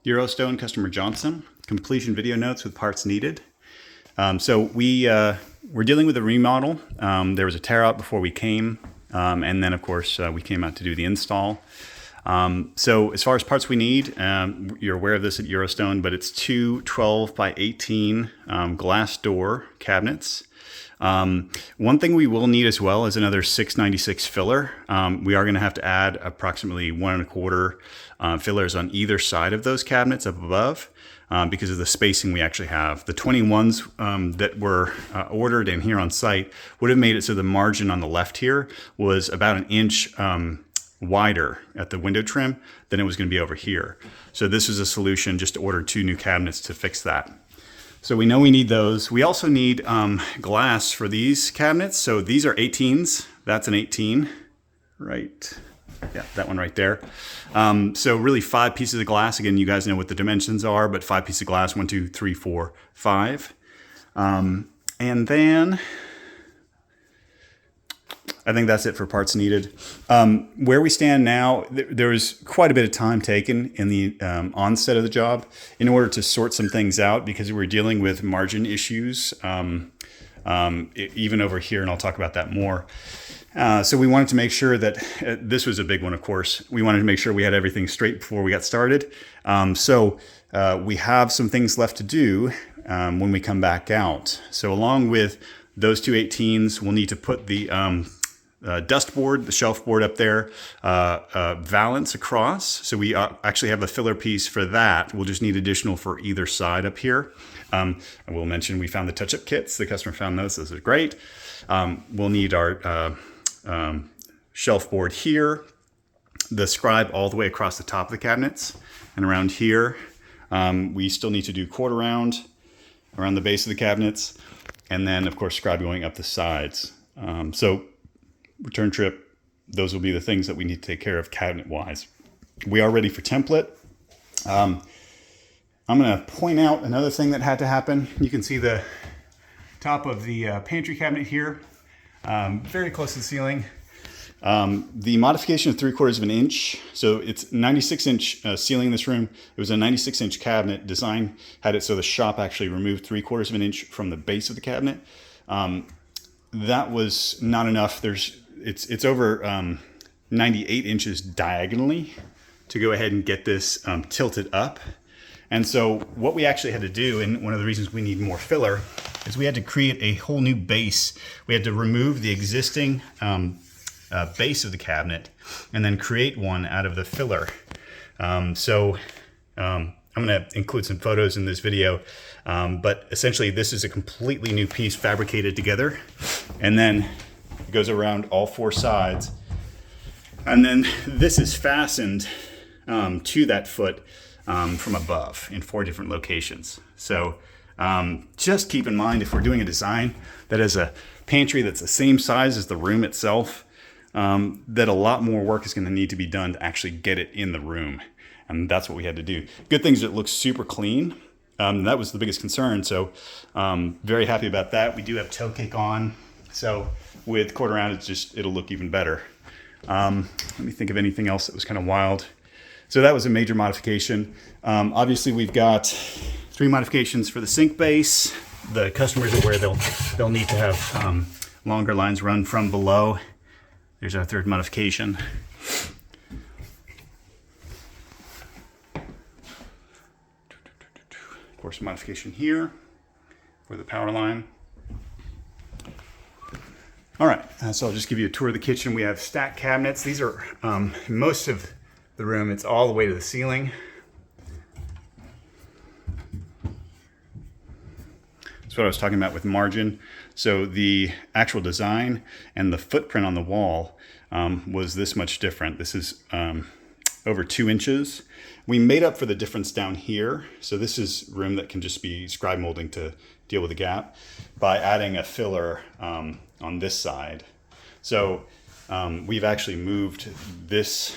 Eurostone, customer Johnson. Completion video notes with parts needed. We're dealing with a remodel. There was a tear out before we came, and then of course we came out to do the install. So as far as parts we need, you're aware of this at Eurostone, but it's two 12 by 18 glass door cabinets. One thing we will need as well is another 696 filler. We are going to have to add approximately 1 1/4 fillers on either side of those cabinets up above because of the spacing we actually have. The 21s that were ordered and here on site would have made it so the margin on the left here was about 1 inch wider at the window trim than it was going to be over here. So this is a solution, just to order 2 new cabinets to fix that. So we know we need those. We also need glass for these cabinets. So these are 18s. That's an 18, right? Yeah, that one right there. So really 5 pieces of glass. Again, you guys know what the dimensions are, but 5 pieces of glass, 1, 2, 3, 4, 5. And then I think that's it for parts needed. Where we stand now, there was quite a bit of time taken in the onset of the job in order to sort some things out because we were dealing with margin issues, even over here, and I'll talk about that more. So we wanted to make sure that this was a big one, of course. We wanted to make sure we had everything straight before we got started. We have some things left to do when we come back out. So along with those 2 18s, we'll need to put the dust board, the shelf board up there, valance across. So we actually have a filler piece for that. We'll just need additional for either side up here. I will mention we found the touch-up kits. The customer found those. Those are great. We'll need our shelf board here, the scribe all the way across the top of the cabinets, and around here. We still need to do quarter round around the base of the cabinets, and then of course scribe going up the sides. So return trip, those will be the things that we need to take care of cabinet wise. We are ready for template. I'm going to point out another thing that had to happen. You can see the top of the pantry cabinet here, very close to the ceiling. The modification of 3/4 of an inch. So it's 96 inch ceiling in this room. It was a 96 inch cabinet. Design had it so the shop actually removed 3/4 of an inch from the base of the cabinet. That was not enough. It's over 98 inches diagonally to go ahead and get this tilted up. And so what we actually had to do, and one of the reasons we need more filler, is we had to create a whole new base. We had to remove the existing base of the cabinet and then create one out of the filler. I'm going to include some photos in this video, but essentially this is a completely new piece fabricated together, and then it goes around all 4 sides, and then this is fastened to that foot from above in 4 different locations. So just keep in mind, if we're doing a design that has a pantry that's the same size as the room itself, that a lot more work is going to need to be done to actually get it in the room. And that's what we had to do. Good thing is it looks super clean. That was the biggest concern. So very happy about that. We do have toe cake on. So with quarter round, it'll look even better. Let me think of anything else that was kind of wild. So that was a major modification. Obviously we've got 3 modifications for the sink base. The customers are aware they'll need to have longer lines run from below. There's our 3rd modification. Of course, modification here for the power line. All right, so I'll just give you a tour of the kitchen. We have stacked cabinets. These are most of the room. It's all the way to the ceiling. That's what I was talking about with margin. So the actual design and the footprint on the wall was this much different. This is over 2 inches. We made up for the difference down here. So this is room that can just be scribe molding to deal with the gap by adding a filler on this side. So we've actually moved this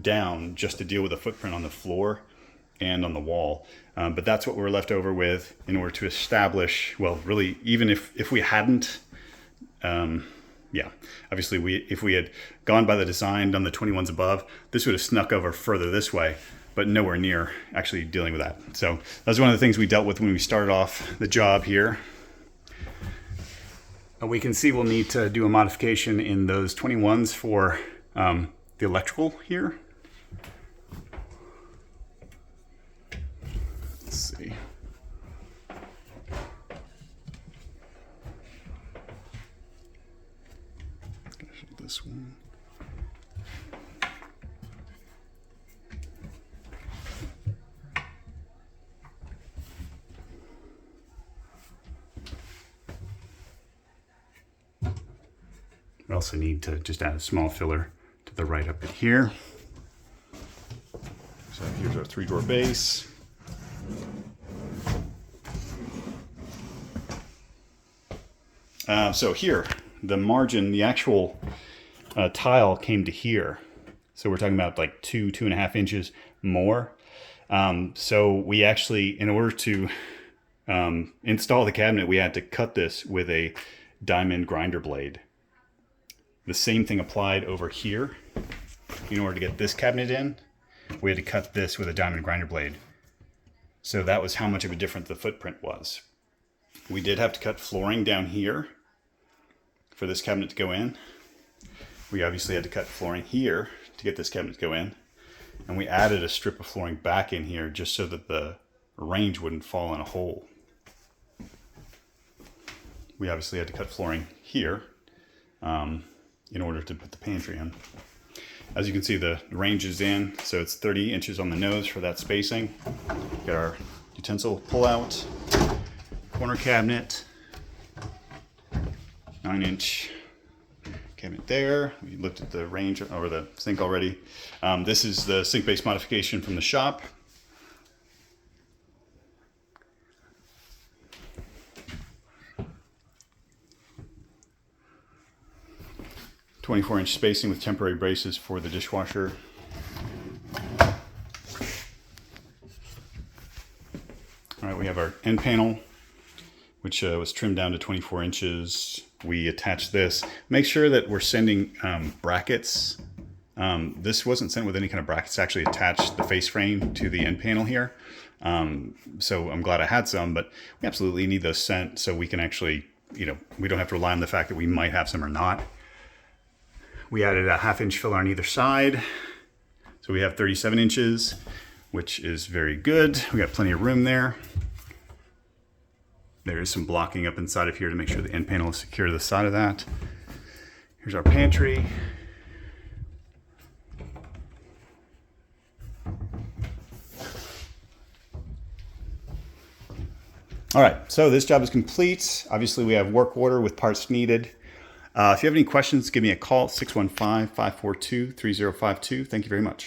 down just to deal with the footprint on the floor and on the wall. But that's what we're left over with in order to establish, well, really, even if we hadn't, obviously if we had gone by the design, done the 21s above, this would have snuck over further this way. but nowhere near actually dealing with that. So that's one of the things we dealt with when we started off the job here. We can see we'll need to do a modification in those 21s for the electrical here. Let's see. This one. We also need to just add a small filler to the right up in here. So here's our 3-drawer base. So here, the margin, the actual tile came to here. So we're talking about like 2.5 inches more. So we actually, in order to install the cabinet, we had to cut this with a diamond grinder blade. The same thing applied over here. In order to get this cabinet in, we had to cut this with a diamond grinder blade. So that was how much of a difference the footprint was. We did have to cut flooring down here for this cabinet to go in. We obviously had to cut flooring here to get this cabinet to go in. And we added a strip of flooring back in here just so that the range wouldn't fall in a hole. We obviously had to cut flooring here in order to put the pantry in. As you can see, the range is in, so it's 30 inches on the nose for that spacing. Got our utensil pull-out, corner cabinet, 9-inch cabinet there. We looked at the range over the sink already. This is the sink base modification from the shop. "24-inch spacing with temporary braces for the dishwasher." All right, we have our end panel, which was trimmed down to 24 inches. We attach this. Make sure that we're sending brackets. This wasn't sent with any kind of brackets. Actually attached the face frame to the end panel here. So I'm glad I had some, but we absolutely need those sent so we can actually, we don't have to rely on the fact that we might have some or not. We added a 1/2-inch filler on either side. So we have 37 inches, which is very good. We got plenty of room there. There is some blocking up inside of here to make sure the end panel is secure to the side of that. Here's our pantry. All right, so this job is complete. Obviously, we have work order with parts needed. If you have any questions, give me a call, 615-542-3052. Thank you very much.